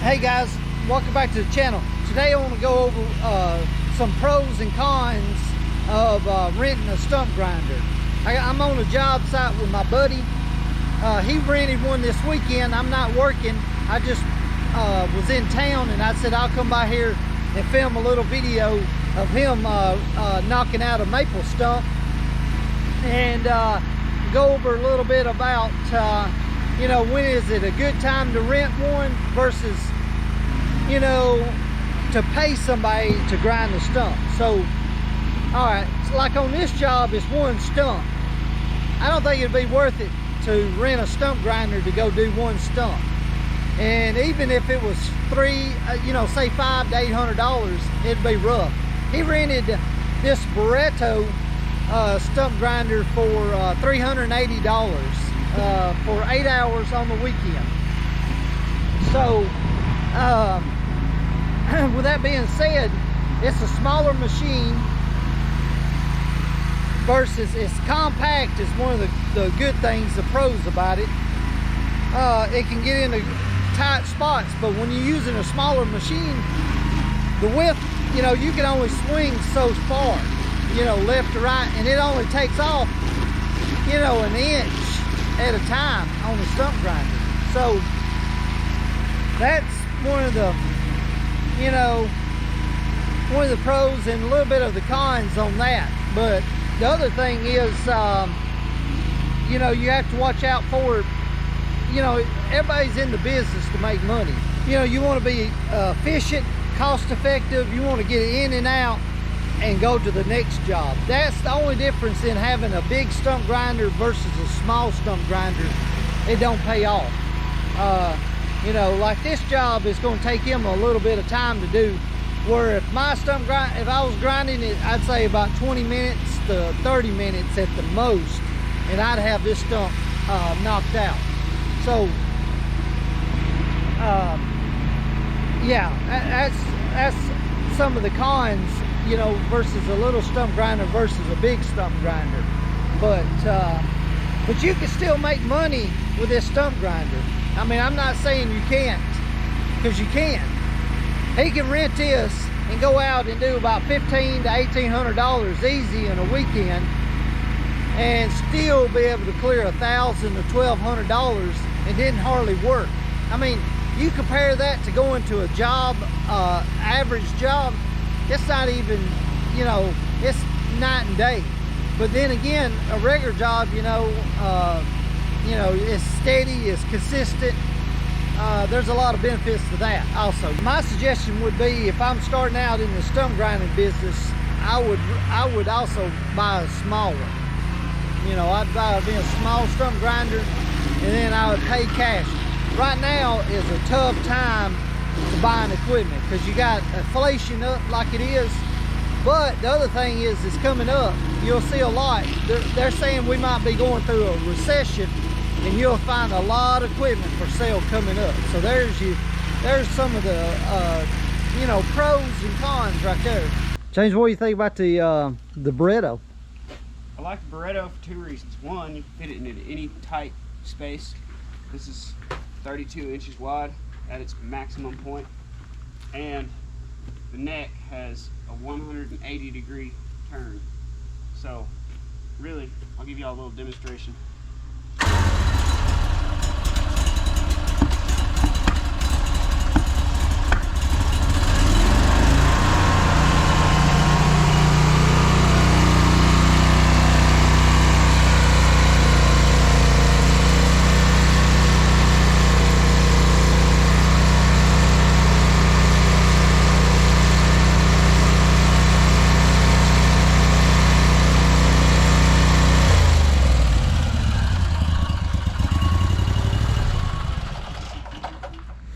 Hey guys, welcome back to the channel. Today I want to go over some pros and cons of renting a stump grinder. I'm on a job site with my buddy. He rented one this weekend. I'm not working. I just was in town and I said I'll come by here and film a little video of him knocking out a maple stump and go over a little bit about you know, when is it a good time to rent one versus, you know, to pay somebody to grind the stump. So, all right, so like on this job, it's one stump. I don't think it'd be worth it to rent a stump grinder to go do one stump. And even if it was you know, say $500 to $800, it'd be rough. He rented this Barretto stump grinder for $380 for 8 hours on the weekend. So, with that being said, it's a smaller machine versus it's compact is one of the good things, the pros about it. It can get into tight spots, but when you're using a smaller machine, the width, you know, you can only swing so far, you know, left to right, and it only takes off, you know, an inch at a time on the stump grinder. So that's one of the, you know, one of the pros and a little bit of the cons on that. But the other thing is, you know, you have to watch out for, you know, everybody's in the business to make money. You know, you want to be efficient, cost effective. You want to get in and out and go to the next job. That's the only difference in having a big stump grinder versus a small stump grinder. It don't pay off. You know, like this job is going to take him a little bit of time to do, where if my stump grind, if I was grinding it, I'd say about 20 minutes to 30 minutes at the most, and I'd have this stump knocked out. So yeah, that's some of the cons, you know, versus a little stump grinder versus a big stump grinder. But you can still make money with this stump grinder. I mean, I'm not saying you can't, because you can. He can rent this and go out and do about $1,500 to $1,800 easy in a weekend and still be able to clear $1,000 to $1,200 and didn't hardly work. I mean, you compare that to going to a job, average job, it's not even, you know, it's night and day. But then again, a regular job, you know, it's steady, it's consistent. There's a lot of benefits to that also. My suggestion would be, if I'm starting out in the stump grinding business, I would also buy a small one. You know, I'd buy a small stump grinder, and then I would pay cash. Right now is a tough time to buying equipment because you got inflation up like it is. But the other thing is, it's coming up. You'll see a lot. They're saying we might be going through a recession, and you'll find a lot of equipment for sale coming up. So there's some of the you know, pros and cons right there. James, what do you think about the Barretto? I like the Barretto for two reasons. One, you can fit it into any tight space. This is 32 inches wide at its maximum point, and the neck has a 180-degree turn. So really, I'll give y'all a little demonstration.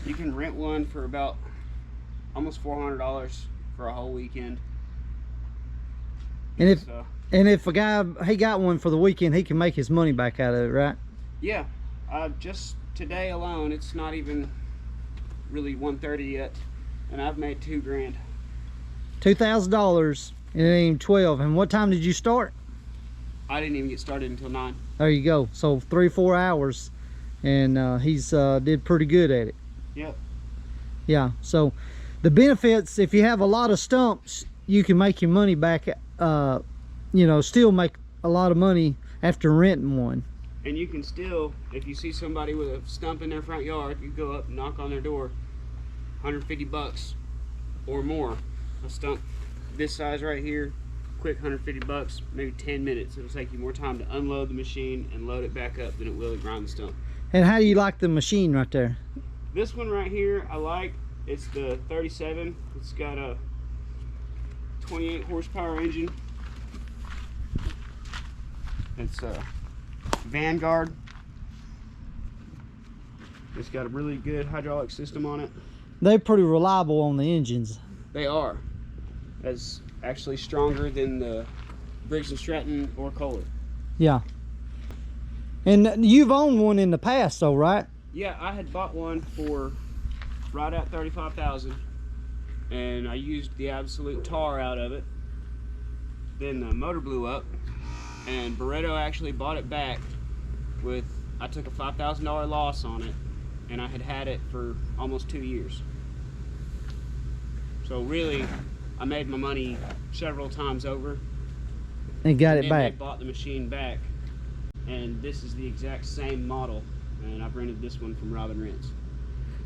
You can rent one for about almost $400 for a whole weekend. And if a guy, he got one for the weekend, he can make his money back out of it, right? Yeah, just today alone, it's not even really 130 yet, and I've made $2 grand. $2,000 and it ain't 12. And what time did you start? I didn't even get started until 9. There you go. So 3 or 4 hours, and he's did pretty good at it. Yep. Yeah, so the benefits, if you have a lot of stumps, you can make your money back, you know, still make a lot of money after renting one. And you can still, if you see somebody with a stump in their front yard, you go up and knock on their door, 150 bucks or more. A stump this size right here, quick 150 bucks, maybe 10 minutes. It'll take you more time to unload the machine and load it back up than it will to grind the stump. And how do you like the machine right there? This one right here, I like. It's the 37. It's got a 28 horsepower engine. It's a Vanguard. It's got a really good hydraulic system on it. They're pretty reliable on the engines. They are. That's actually stronger than the Briggs & Stratton or Kohler. Yeah. And you've owned one in the past though, right? Yeah, I had bought one for right at $35,000, and I used the absolute tar out of it. Then the motor blew up, and Barretto actually bought it back with, I took a $5,000 loss on it, and I had it for almost 2 years. So really, I made my money several times over. And got and it then back. They bought the machine back, and this is the exact same model, and I've rented this one from Robin Rents.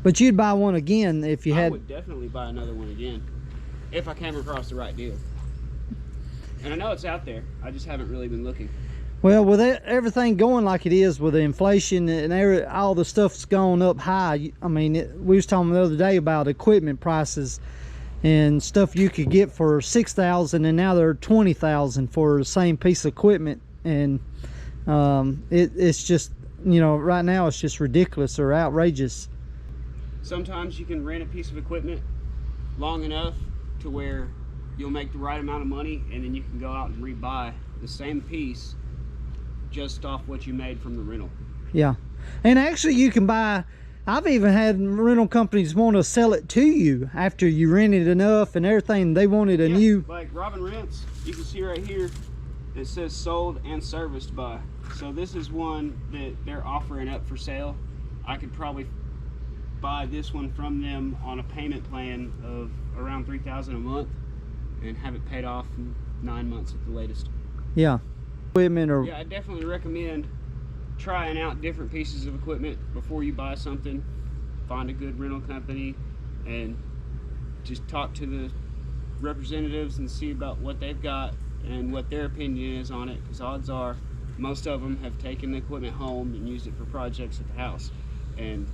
But you'd buy one again if you had... I would definitely buy another one again if I came across the right deal. And I know it's out there, I just haven't really been looking. Well, with everything going like it is with the inflation and all the stuff's gone up high, I mean, we was talking the other day about equipment prices and stuff you could get for $6,000, and now they're $20,000 for the same piece of equipment. And it's just, you know, right now it's just ridiculous or outrageous. Sometimes you can rent a piece of equipment long enough to where you'll make the right amount of money, and then you can go out and rebuy the same piece just off what you made from the rental. Yeah, and actually you can buy, I've even had rental companies want to sell it to you after you rented enough and everything. They wanted a new, like Robin Rents, you can see right here it says sold and serviced by. So this is one that they're offering up for sale. I could probably buy this one from them on a payment plan of around $3,000 a month and have it paid off in 9 months at the latest. yeah, equipment. Or yeah, I definitely recommend trying out different pieces of equipment before you buy something. Find a good rental company and just talk to the representatives and see about what they've got and what their opinion is on it, because odds are most of them have taken the equipment home and used it for projects at the house. And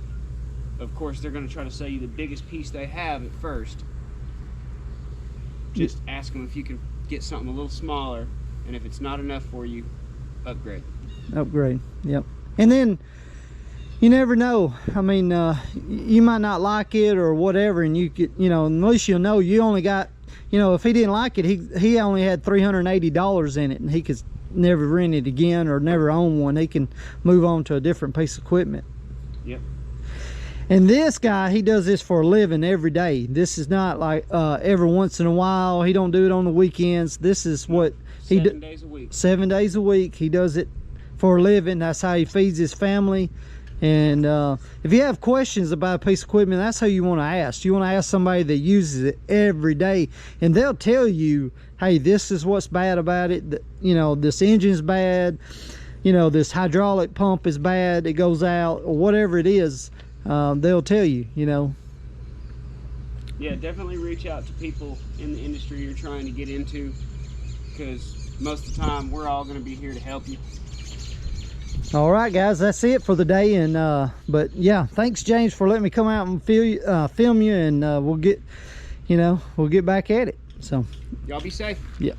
of course they're going to try to sell you the biggest piece they have at first. Just ask them if you can get something a little smaller, and if it's not enough for you, upgrade. Upgrade, yep. And then you never know. I mean, you might not like it or whatever, and you get, you know, at least you'll know you only got, you know, if he didn't like it, he only had $380 in it, and he could never rent it again or never own one. He can move on to a different piece of equipment. Yep. And this guy, he does this for a living every day. This is not like every once in a while. He don't do it on the weekends. This is what he does. 7 days a week. 7 days a week. He does it for a living. That's how he feeds his family. And if you have questions about a piece of equipment, that's who you want to ask. You want to ask somebody that uses it every day, and they'll tell you, hey, this is what's bad about it. You know, this engine's bad. You know, this hydraulic pump is bad. It goes out, or whatever it is. They'll tell you, you know. Yeah, definitely reach out to people in the industry you're trying to get into, because most of the time we're all going to be here to help you. All right, guys, that's it for the day. And but yeah, thanks James for letting me come out and film you, and we'll get back at it. So y'all be safe. yeah.